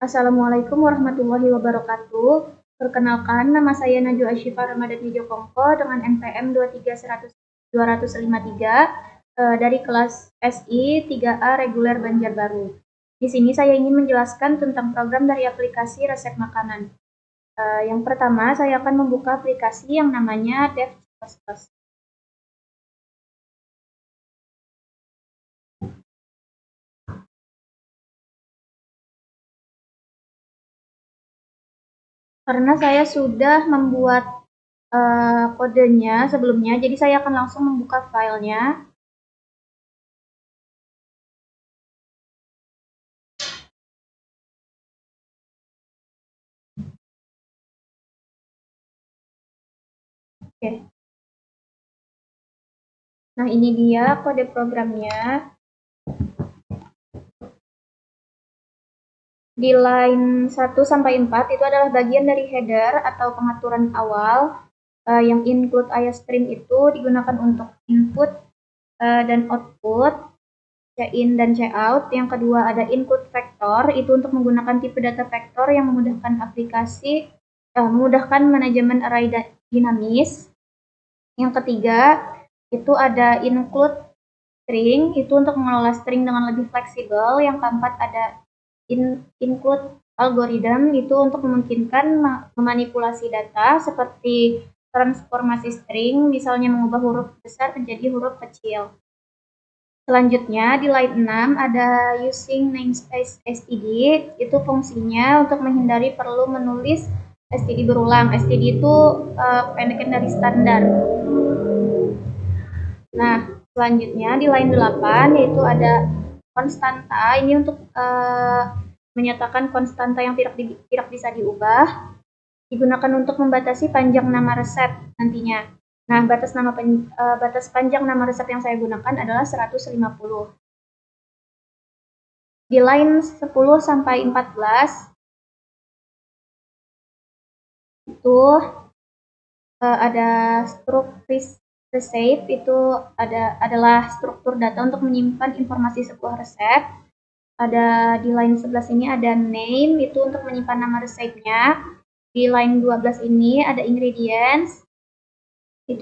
Assalamualaikum warahmatullahi wabarakatuh. Perkenalkan, nama saya Najwa Asyifa Ramadan Wijokongko dengan NPM 2310253 dari kelas SI 3A Reguler Banjarbaru. Di sini saya ingin menjelaskan tentang program dari aplikasi resep makanan. Yang pertama, saya akan membuka aplikasi yang namanya Dev++. Karena saya sudah membuat kodenya sebelumnya, jadi saya akan langsung membuka filenya. Oke. Nah, ini dia kode programnya. Di line 1 sampai 4 itu adalah bagian dari header atau pengaturan awal. Yang include IOStream itu digunakan untuk input dan output, C-in dan C-out. Yang kedua ada include vector, itu untuk menggunakan tipe data vektor yang memudahkan memudahkan manajemen array dinamis. Yang ketiga itu ada include string, itu untuk mengelola string dengan lebih fleksibel. Yang keempat ada include algorithm, itu untuk memungkinkan memanipulasi data seperti transformasi string, misalnya mengubah huruf besar menjadi huruf kecil. Selanjutnya di line 6 ada using namespace std, itu fungsinya untuk menghindari perlu menulis std berulang. Std itu pendekan dari standar. Nah, selanjutnya di line 8 yaitu ada konstanta, ini untuk menyatakan konstanta yang tidak bisa diubah, digunakan untuk membatasi panjang nama resep nantinya. Nah, batas panjang nama resep yang saya gunakan adalah 150. Di line 10 sampai 14 itu ada struktur resep, itu adalah struktur data untuk menyimpan informasi sebuah resep. Ada di line 11 ini ada name, itu untuk menyimpan nama resepnya. Di line 12 ini ada ingredients, itu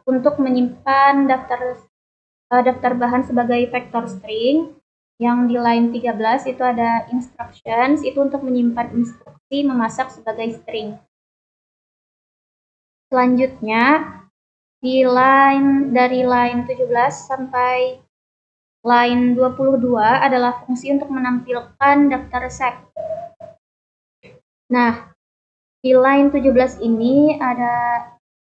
untuk menyimpan daftar bahan sebagai vektor string. Yang di line 13 itu ada instructions, itu untuk menyimpan instruksi memasak sebagai string. Selanjutnya dari line 17 sampai line 22 adalah fungsi untuk menampilkan daftar resep. Nah, di line 17 ini ada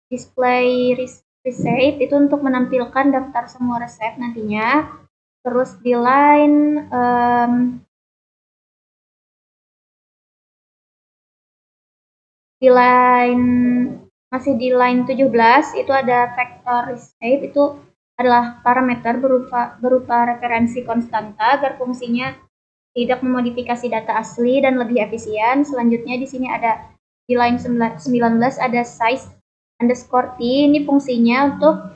display resep, itu untuk menampilkan daftar semua resep nantinya. Terus di masih di line 17 itu ada vector resep, itu adalah parameter berupa referensi konstanta agar fungsinya tidak memodifikasi data asli dan lebih efisien. Selanjutnya di sini ada di line 19 ada size underscore t, ini fungsinya untuk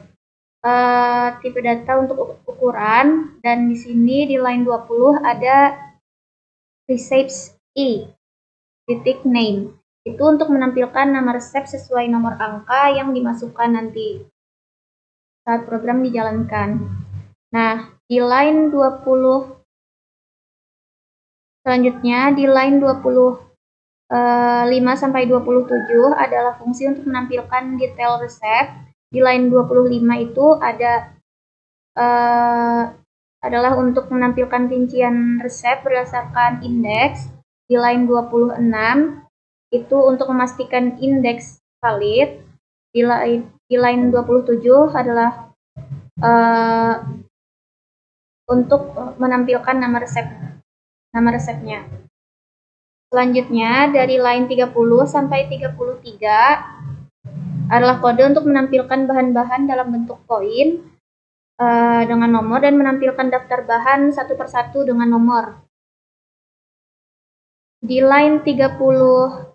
tipe data untuk ukuran. Dan di sini di line 20 ada recipes e titik name, itu untuk menampilkan nama resep sesuai nomor angka yang dimasukkan nanti saat program dijalankan. Nah, di line 20 selanjutnya di line 25 sampai 27 adalah fungsi untuk menampilkan detail resep. Di line 25 itu adalah untuk menampilkan rincian resep berdasarkan indeks. Di line 26 itu untuk memastikan indeks valid. Di line 27 adalah untuk menampilkan nama resepnya. Selanjutnya dari line 30 sampai 33 adalah kode untuk menampilkan bahan-bahan dalam bentuk koin dengan nomor dan menampilkan daftar bahan satu persatu dengan nomor. Di line 36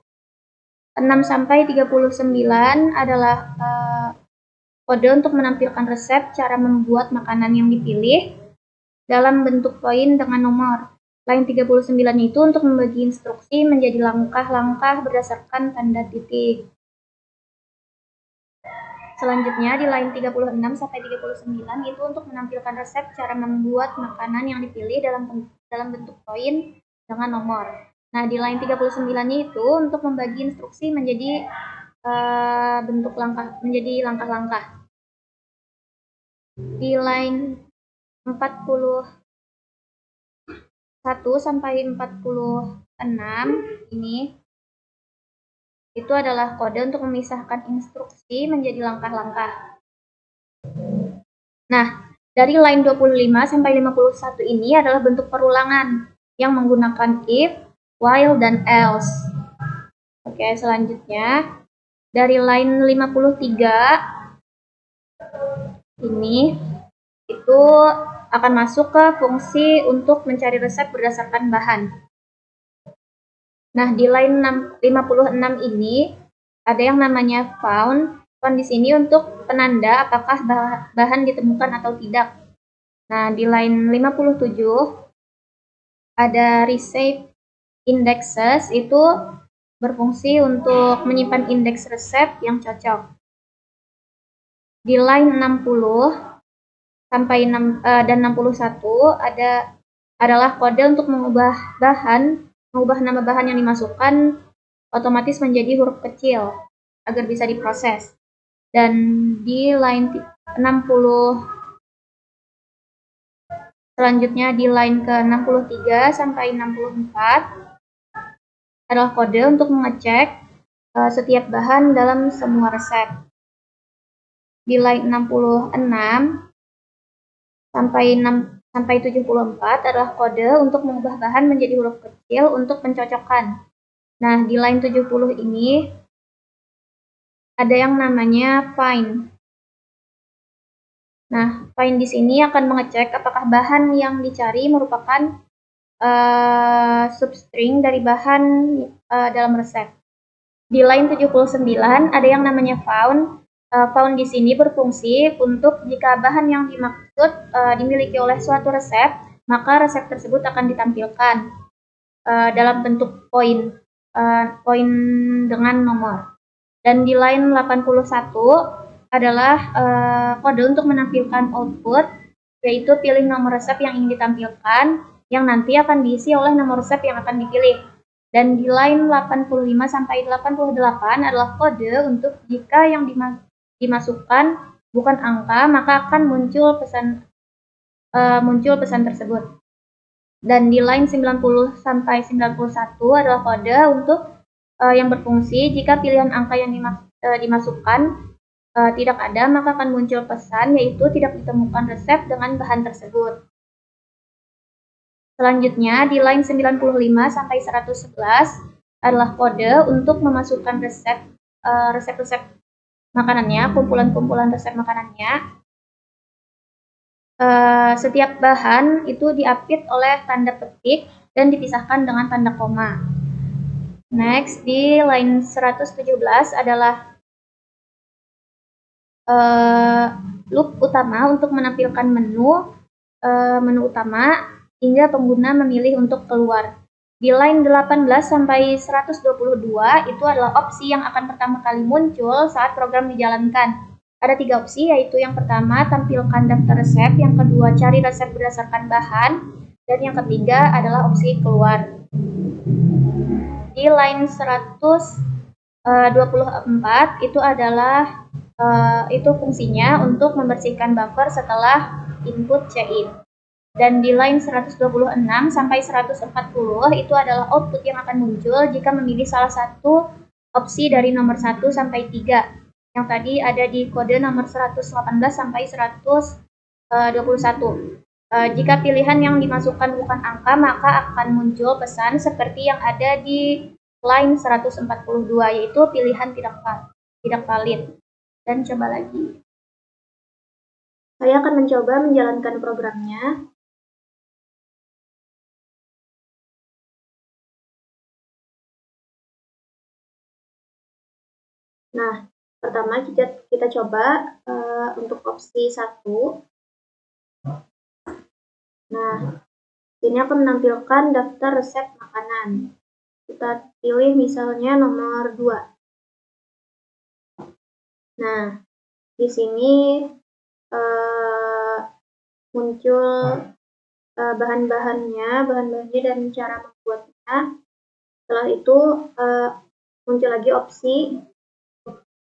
sampai 39 adalah kode untuk menampilkan resep cara membuat makanan yang dipilih dalam bentuk koin dengan nomor. Line 39 itu untuk membagi instruksi menjadi langkah-langkah berdasarkan tanda titik. Selanjutnya di line 36 sampai 39 itu untuk menampilkan resep cara membuat makanan yang dipilih dalam bentuk koin dengan nomor. Nah, di line 39 itu untuk membagi instruksi menjadi langkah-langkah. Di line 41 sampai 46 ini itu adalah kode untuk memisahkan instruksi menjadi langkah-langkah. Nah, dari line 25 sampai 51 ini adalah bentuk perulangan yang menggunakan if, while, dan else. Oke, selanjutnya dari line 53 ini itu akan masuk ke fungsi untuk mencari resep berdasarkan bahan. Nah, di line 56 ini ada yang namanya found. Found di sini untuk penanda apakah bahan ditemukan atau tidak. Nah, di line 57 ada receive indexes, itu berfungsi untuk menyimpan indeks resep yang cocok. Di line 60 sampai 61 adalah kode untuk mengubah nama bahan yang dimasukkan otomatis menjadi huruf kecil agar bisa diproses. Dan di line 60 selanjutnya di line ke 63 sampai 64 adalah kode untuk mengecek setiap bahan dalam semua resep. Di line 66 sampai 74 adalah kode untuk mengubah bahan menjadi huruf kecil untuk pencocokkan. Nah, di line 70 ini ada yang namanya find. Nah, find di sini akan mengecek apakah bahan yang dicari merupakan substring dari bahan dalam resep. Di line 79 ada yang namanya found. Found di sini berfungsi untuk jika bahan yang dimaksud dimiliki oleh suatu resep, maka resep tersebut akan ditampilkan dalam bentuk koin dengan nomor. Dan di line 81 adalah kode untuk menampilkan output, yaitu pilih nomor resep yang ingin ditampilkan, yang nanti akan diisi oleh nomor resep yang akan dipilih. Dan di line 85 sampai 88 adalah kode untuk jika yang dimasukkan bukan angka, maka akan muncul pesan tersebut. Dan di line 90 sampai 91 adalah kode untuk yang berfungsi jika pilihan angka yang dimasukkan tidak ada, maka akan muncul pesan yaitu tidak ditemukan resep dengan bahan tersebut. Selanjutnya di line 95 sampai 111 adalah kode untuk memasukkan resep-resep makanannya, kumpulan-kumpulan resep makanannya. Setiap bahan itu diapit oleh tanda petik dan dipisahkan dengan tanda koma. Next, di line 117 adalah loop utama untuk menampilkan menu utama hingga pengguna memilih untuk keluar. Di line 18 sampai 122 itu adalah opsi yang akan pertama kali muncul saat program dijalankan. Ada 3 opsi, yaitu yang pertama tampilkan daftar resep, yang kedua cari resep berdasarkan bahan, dan yang ketiga adalah opsi keluar. Di line 124 itu adalah itu fungsinya untuk membersihkan buffer setelah input check-in. Dan di line 126 sampai 140 itu adalah output yang akan muncul jika memilih salah satu opsi dari nomor 1 sampai 3. Yang tadi ada di kode nomor 118 sampai 121. Jika pilihan yang dimasukkan bukan angka, maka akan muncul pesan seperti yang ada di line 142, yaitu pilihan tidak valid. Dan coba lagi. Saya akan mencoba menjalankan programnya. Nah, pertama kita coba untuk opsi 1. Nah, Ini akan menampilkan daftar resep makanan. Kita pilih misalnya nomor 2. Nah, di sini muncul bahan-bahannya dan cara membuatnya. Setelah itu muncul lagi opsi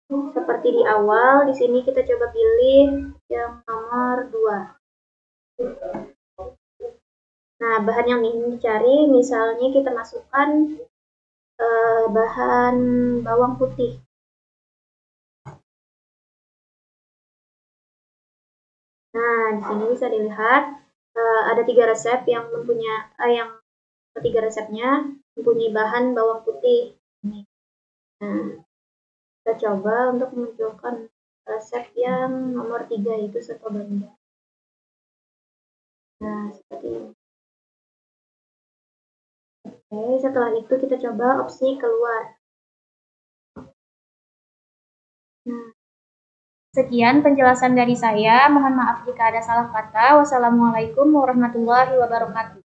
seperti di awal. Di sini kita coba pilih yang nomor 2. Nah, bahan yang ingin dicari, misalnya kita masukkan bahan bawang putih. Nah, di sini bisa dilihat ada 3 resep yang ketiga resepnya mempunyai bahan bawang putih. Nah, kita coba untuk memunculkan resep yang nomor 3, yaitu soto Bandung. Nah, seperti ini. Oke, setelah itu kita coba opsi keluar. Nah, sekian penjelasan dari saya. Mohon maaf jika ada salah kata. Wassalamualaikum warahmatullahi wabarakatuh.